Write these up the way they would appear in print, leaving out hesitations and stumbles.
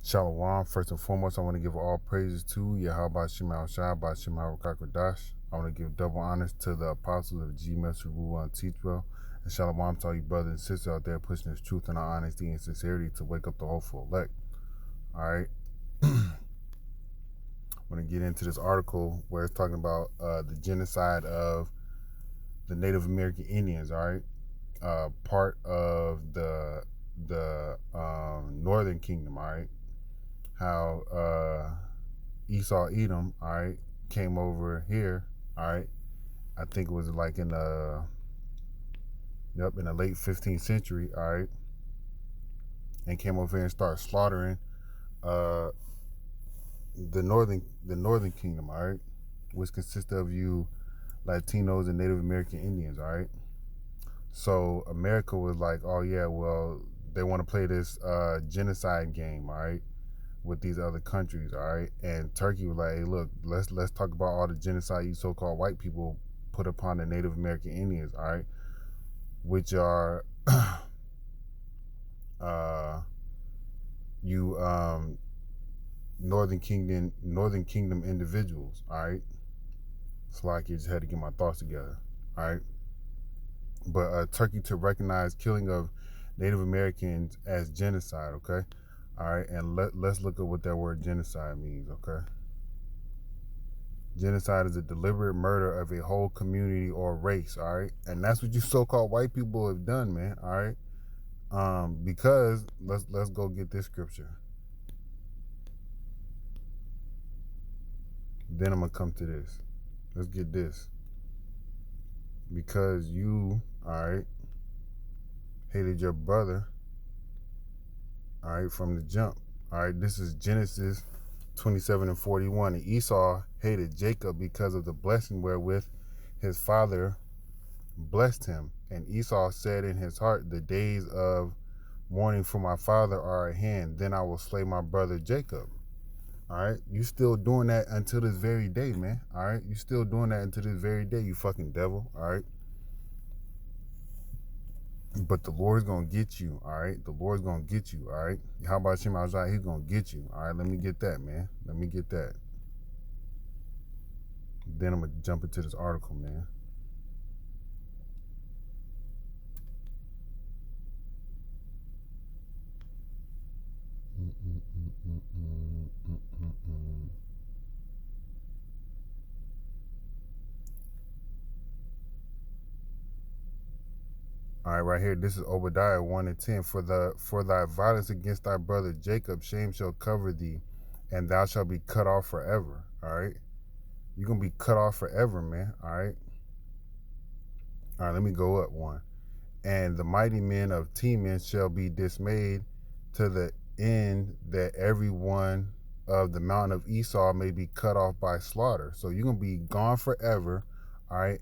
Shalom. First and foremost, I want to give all praises to Yahweh Shema Shah, Shema Rakakwadash. I want to give double honors to the apostles of G-Mess, Ruwa, and Teachwell. And Shalom to all you brothers and sisters out there pushing this truth and honesty and sincerity to wake up the hopeful elect. All right. I'm going to get into this article where it's talking about the genocide of the Native American Indians, all right? Part of the Northern Kingdom, all right? How Esau Edom, all right, came over here, all right. I think it was like in the late 15th century, all right, and came over here and started slaughtering the Northern Kingdom, all right, which consists of you Latinos and Native American Indians, all right. So America was like, oh yeah, well, they want to play this genocide game, all right, with these other countries, all right? And Turkey was like, hey, look, let's talk about all the genocide you so-called white people put upon the Native American Indians, all right? Which are you Northern Kingdom individuals, all right? It's like you just had to get my thoughts together, all right? But Turkey to recognize killing of Native Americans as genocide, okay? All right, and let's look at what that word genocide means, okay? Genocide is a deliberate murder of a whole community or race, all right? And that's what you so-called white people have done, man, all right? Because let's go get this scripture. Then I'm gonna come to this. Let's get this. Because you, all right, hated your brother, all right, from the jump. All right, this is Genesis 27:41. And Esau hated Jacob because of the blessing wherewith his father blessed him. And Esau said in his heart, the days of mourning for my father are at hand. Then I will slay my brother Jacob. All right, you still doing that until this very day, man. All right, you still doing that until this very day, you fucking devil. All right. But the Lord's gonna get you, all right? The Lord's gonna get you, all right? How about Shema Shah? He's gonna get you, all right? Let me get that, man. Let me get that. Then I'm gonna jump into this article, man. All right, right here. This is Obadiah 1:10. For thy violence against thy brother Jacob, shame shall cover thee, and thou shalt be cut off forever. All right, you're gonna be cut off forever, man. All right. All right, let me go up one. And the mighty men of Teman shall be dismayed to the end that every one of the mountain of Esau may be cut off by slaughter. So you're gonna be gone forever, all right?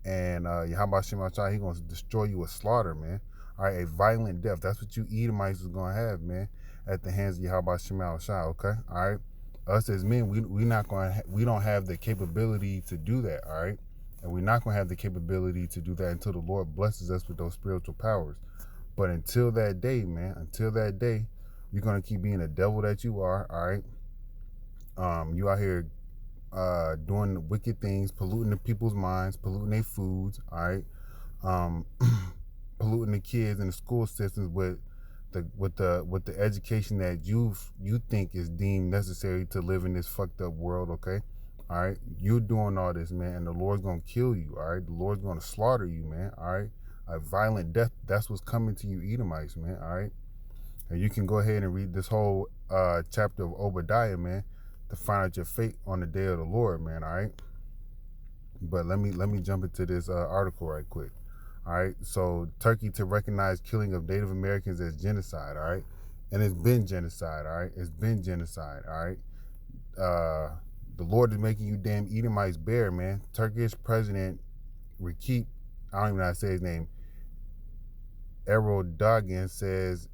And Yahweh Shema Shah, he's gonna destroy you with slaughter, man. All right, a violent death. That's what you Edomites is gonna have, man, at the hands of Yahweh Shema Shah. Okay, all right. Us as men, we don't have the capability to do that, all right. And we're not going to have the capability to do that until the Lord blesses us with those spiritual powers. But until that day, man, until that day, you're going to keep being the devil that you are, all right? You out here doing wicked things, polluting the people's minds, polluting their foods, all right? Polluting the kids in the school systems with the education that you think is deemed necessary to live in this fucked up world, okay? All right, you're doing all this, man, and the Lord's gonna kill you. All right, the Lord's gonna slaughter you, man. All right, a violent death. That's what's coming to you, Edomites, man. All right, and you can go ahead and read this whole chapter of Obadiah, man, to find out your fate on the day of the Lord, man. All right, but let me jump into this article right quick. All right, so Turkey to recognize killing of Native Americans as genocide. All right, and it's been genocide. All right, it's been genocide. All right. The Lord is making you damn Edomites bare, man. Turkish President Recep, I don't even know how to say his name, Erdogan says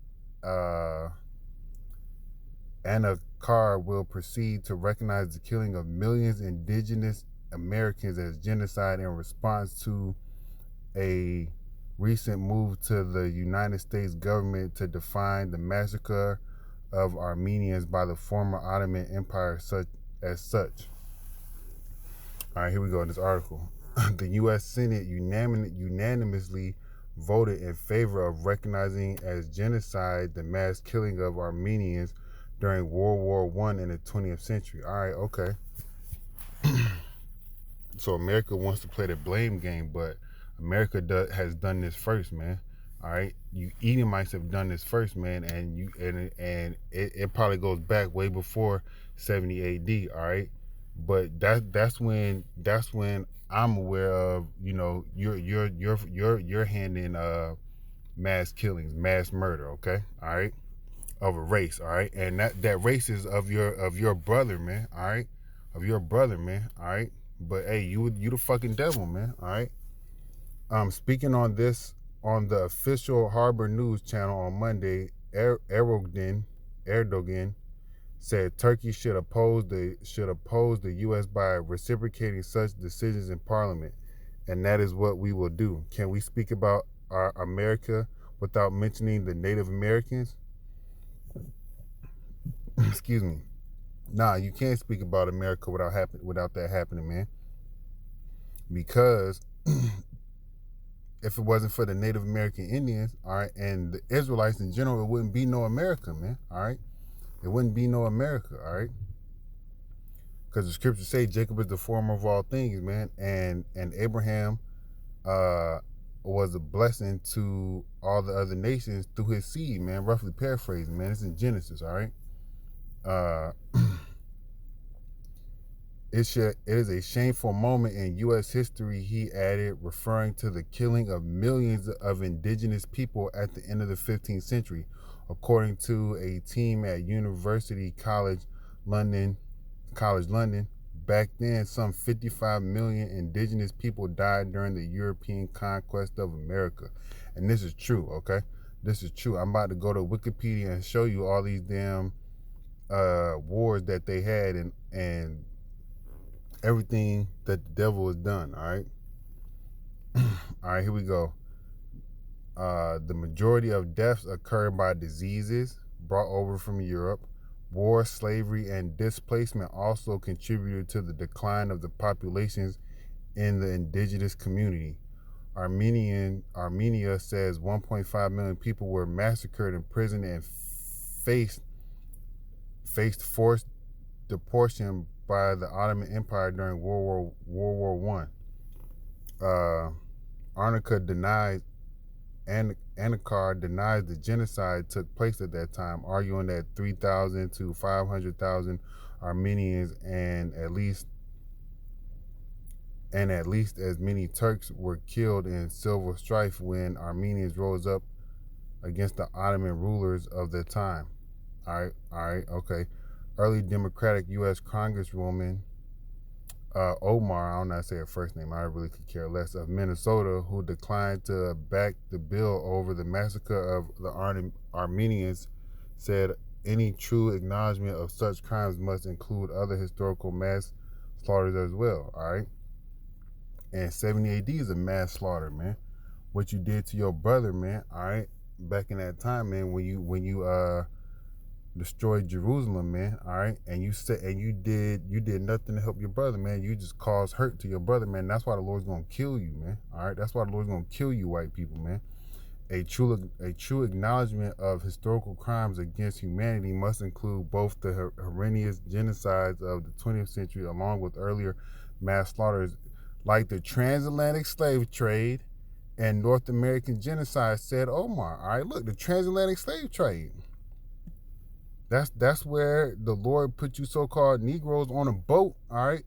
Anakar will proceed to recognize the killing of millions of indigenous Americans as genocide in response to a recent move to the United States government to define the massacre of Armenians by the former Ottoman Empire as such. All right, here we go in this article. The U.S. Senate unanimously voted in favor of recognizing as genocide the mass killing of Armenians during World War I in the 20th century. All right, okay. So America wants to play the blame game, but America has done this first, man. All right, you Edomites have done this first, man, and it probably goes back way before 70 A.D. All right, but that's when I'm aware of, you know, your hand in mass killings, mass murder. Okay, all right, of a race. All right, and that race is of your brother, man. All right, of your brother, man. All right, but hey, you the fucking devil, man. All right. Speaking on this on the official Harbor News channel on Monday, Erdogan said Turkey should oppose the U.S. by reciprocating such decisions in Parliament, and that is what we will do. Can we speak about our America without mentioning the Native Americans? Excuse me. Nah, you can't speak about America without that happening, man. Because if it wasn't for the Native American Indians, all right, and the Israelites in general, it wouldn't be no America, man. All right, it wouldn't be no America, all right. Because the scriptures say Jacob is the former of all things, man, and Abraham was a blessing to all the other nations through his seed, man. Roughly paraphrasing, man. It's in Genesis, all right. It is a shameful moment in U.S. history, he added, referring to the killing of millions of indigenous people at the end of the 15th century, according to a team at University College London. Back then, some 55 million indigenous people died during the European conquest of America. And this is true, okay? This is true. I'm about to go to Wikipedia and show you all these damn wars that they had and everything that the devil has done, all right? All right, here we go. The majority of deaths occurred by diseases brought over from Europe. War, slavery, and displacement also contributed to the decline of the populations in the indigenous community. Armenia says 1.5 million people were massacred, imprisoned, and faced forced deportation by the Ottoman Empire during World War I. Anakar denies the genocide took place at that time, arguing that 3,000 to 500,000 Armenians and at least as many Turks were killed in civil strife when Armenians rose up against the Ottoman rulers of the time. All right, okay. Early Democratic U.S. Congresswoman Omar, I don't know how to say her first name, I really could care less, of Minnesota, who declined to back the bill over the massacre of the Armenians, said any true acknowledgement of such crimes must include other historical mass slaughters as well, all right? And 70 AD is a mass slaughter, man. What you did to your brother, man, all right? Back in that time, man, when you destroyed Jerusalem, man, all right, and you did nothing to help your brother, man. You just caused hurt to your brother, man. That's why the Lord's gonna kill you, man. All right, that's why the Lord's gonna kill you, white people, man. A true acknowledgement of historical crimes against humanity must include both the horrendous genocides of the 20th century, along with earlier mass slaughters like the transatlantic slave trade and North American genocide, said Omar. All right, look, the transatlantic slave trade. That's where the Lord put you so-called Negroes on a boat, all right,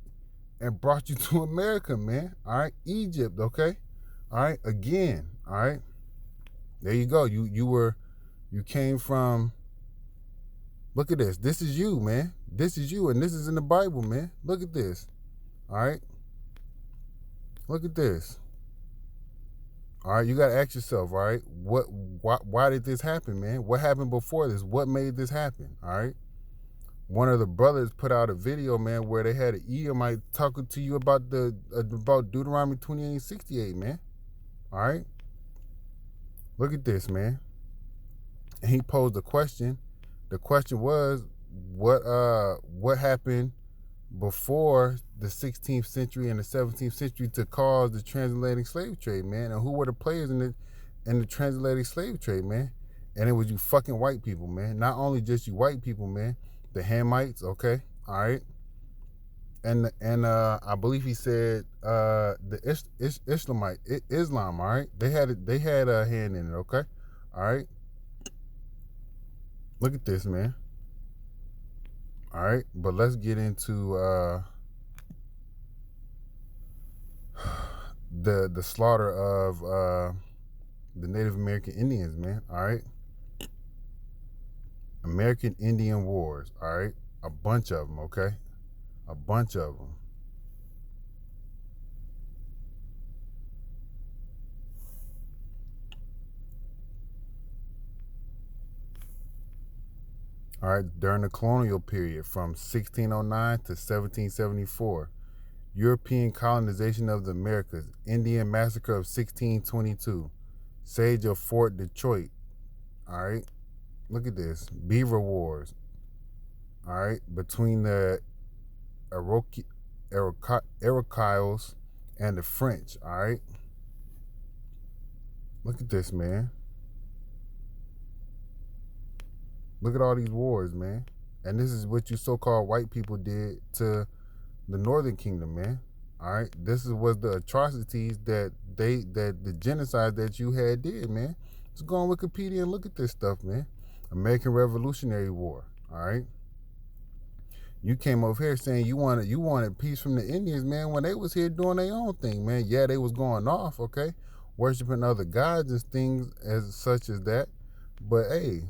and brought you to America, man. All right, Egypt, okay, all right, again, all right. There you go. You came from. Look at this. This is you, man. This is you, and this is in the Bible, man. Look at this. All right. Look at this. All right, you got to ask yourself, all right, why did this happen, man? What happened before this? What made this happen, all right? One of the brothers put out a video, man, where they had an Edomite talking to you about Deuteronomy 28:68, man, all right? Look at this, man. And he posed a question, The question was, what happened before the 16th century and the 17th century to cause the transatlantic slave trade, man? And who were the players in the transatlantic slave trade, man? And it was you fucking white people, man. Not only just you white people, man. The Hamites, okay, all right, and I believe he said the Islam, all right. They had a hand in it, okay, all right. Look at this, man. All right, but let's get into the slaughter of the Native American Indians, man. All right, American Indian Wars. All right, a bunch of them. Okay, a bunch of them. All right, during the colonial period from 1609 to 1774, European colonization of the Americas, Indian massacre of 1622, siege of Fort Detroit. All right, look at this. Beaver Wars. All right, between the Iroquois and the French. All right, look at this, man. Look at all these wars, man. And this is what you so-called white people did to the Northern Kingdom, man. All right, this was the atrocities that the genocide that you had did, man. Just go on Wikipedia and look at this stuff, man. American Revolutionary War. All right. You came over here saying you wanted peace from the Indians, man, when they was here doing their own thing, man. Yeah, they was going off, okay, worshiping other gods and things as such as that. But hey,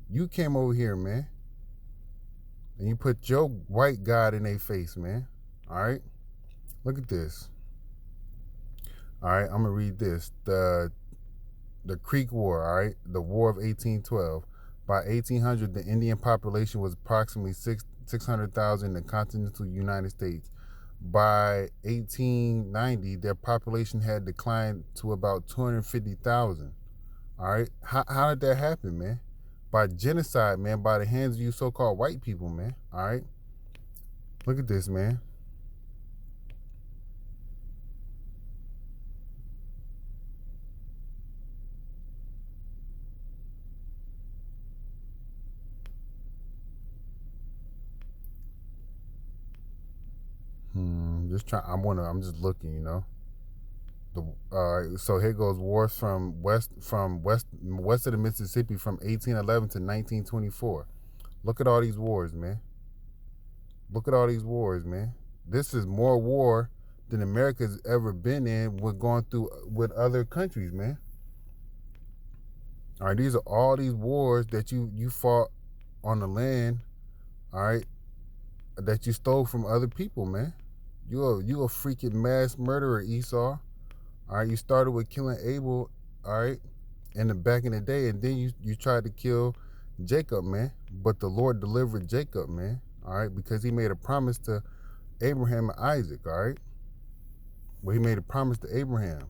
you came over here, man, and you put your white God in their face, man. All right, look at this. All right, I'm gonna read this. The Creek War. All right, the War of 1812. By 1800, the Indian population was approximately 600,000 in the continental United States. By 1890, their population had declined to about 250,000. All right, how did that happen, man? By genocide, man, by the hands of you so-called white people, man. All right, look at this, man. Just trying. I'm just looking, you know. So here goes wars from west of the Mississippi from 1811 to 1924. Look at all these wars, man. Look at all these wars, man. This is more war than America's ever been in with going through with other countries, man. All right, these are all these wars that you fought on the land, all right, that you stole from other people, man. You a freaking mass murderer, Esau. All right, you started with killing Abel, all right, back in the day, and then you tried to kill Jacob, man. But the Lord delivered Jacob, man, all right, because he made a promise to Abraham and Isaac, all right. Well, he made a promise to Abraham,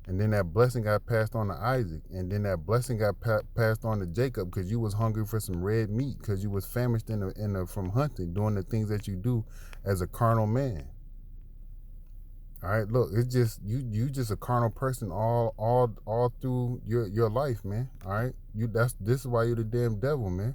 and then that blessing got passed on to Isaac, and then that blessing got passed on to Jacob because you was hungry for some red meat because you was famished from hunting, doing the things that you do as a carnal man. All right, look, it's just you just a carnal person all through your life, man. All right, this is why you're the damn devil, man.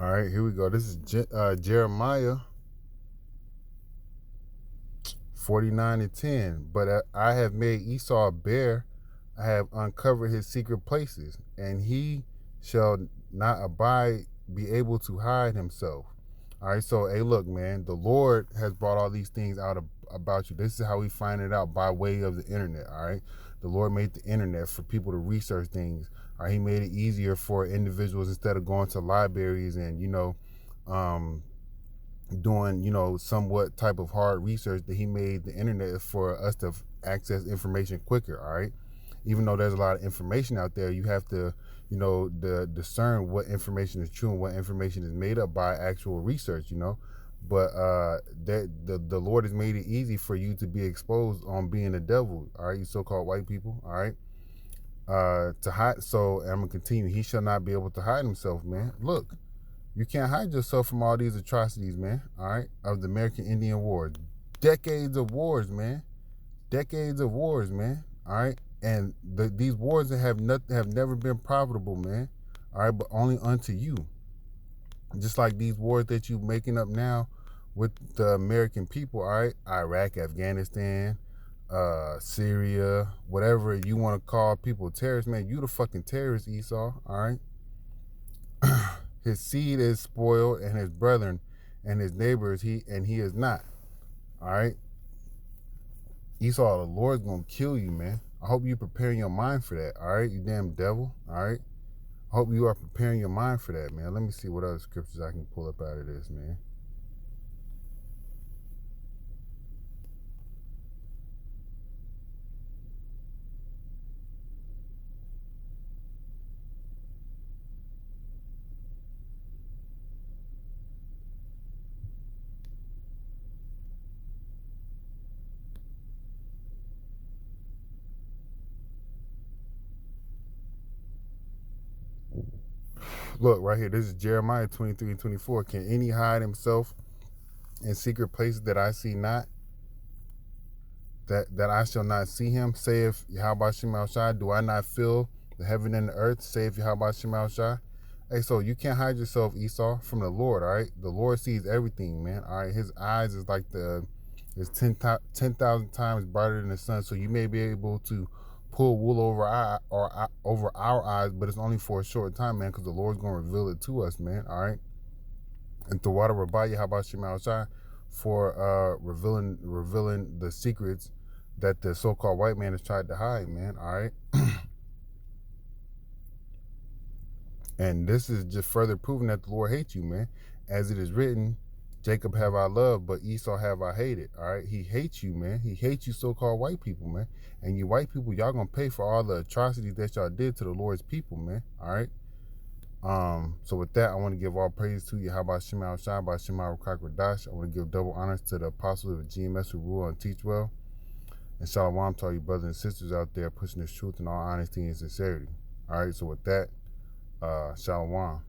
All right, here we go. This is Jeremiah 49:10. But I have made Esau a bear. I have uncovered his secret places, and he shall not abide, be able to hide himself. All right, so hey, look, man, the Lord has brought all these things about you. This is how we find it out by way of the internet. All right, the Lord made the internet for people to research things. All right, He made it easier for individuals instead of going to libraries and um, doing, you know, somewhat type of hard research, that he made the internet for us to access information quicker. All right. Even though there's a lot of information out there, you have to, you know, discern what information is true and what information is made up by actual research, you know. But that the Lord has made it easy for you to be exposed on being a devil. All right, you so-called white people. All right. To hide. So I'm gonna continue. He shall not be able to hide himself, man. Look, you can't hide yourself from all these atrocities, man. All right, of the American Indian Wars, decades of wars, man. Decades of wars, man. All right, and these wars that have never been profitable, man. All right, but only unto you. Just like these wars that you making up now with the American people. All right, Iraq, Afghanistan, Syria, whatever you want to call people terrorists, man. You the fucking terrorist, Esau. All right. His seed is spoiled, and his brethren and his neighbors, he is not. All right. Esau, the Lord's gonna kill you, man. I hope you preparing your mind for that. All right, you damn devil. All right. I hope you are preparing your mind for that, man. Let me see what other scriptures I can pull up out of this, man. Look right here. This is Jeremiah 23:24. Can any hide himself in secret places that I see not? That I shall not see him, saith Yahweh Shema Shai. Do I not fill the heaven and the earth, saith Yahweh Shema Shai? Hey, so you can't hide yourself, Esau, from the Lord, all right? The Lord sees everything, man, all right? His eyes is like is 10,000 times brighter than the sun, so you may be able to pull wool over over our eyes, but it's only for a short time, man, because the Lord's going to reveal it to us, man, all right? And to water Rabbi Yahweh Shema Shai for revealing the secrets that the so-called white man has tried to hide, man, all right? And this is just further proving that the Lord hates you, man. As it is written, Jacob have I loved, but Esau have I hated, all right? He hates you, man. He hates you so-called white people, man. And you white people, y'all gonna pay for all the atrocities that y'all did to the Lord's people, man, all right? So with that, I want to give all praise to you. How about Shema Shai, by Shema Rakakwadash? I want to give double honors to the apostles of GMS who rule and teach well. And Shalom to all you brothers and sisters out there pushing this truth in all honesty and sincerity. All right, so with that, Shalom.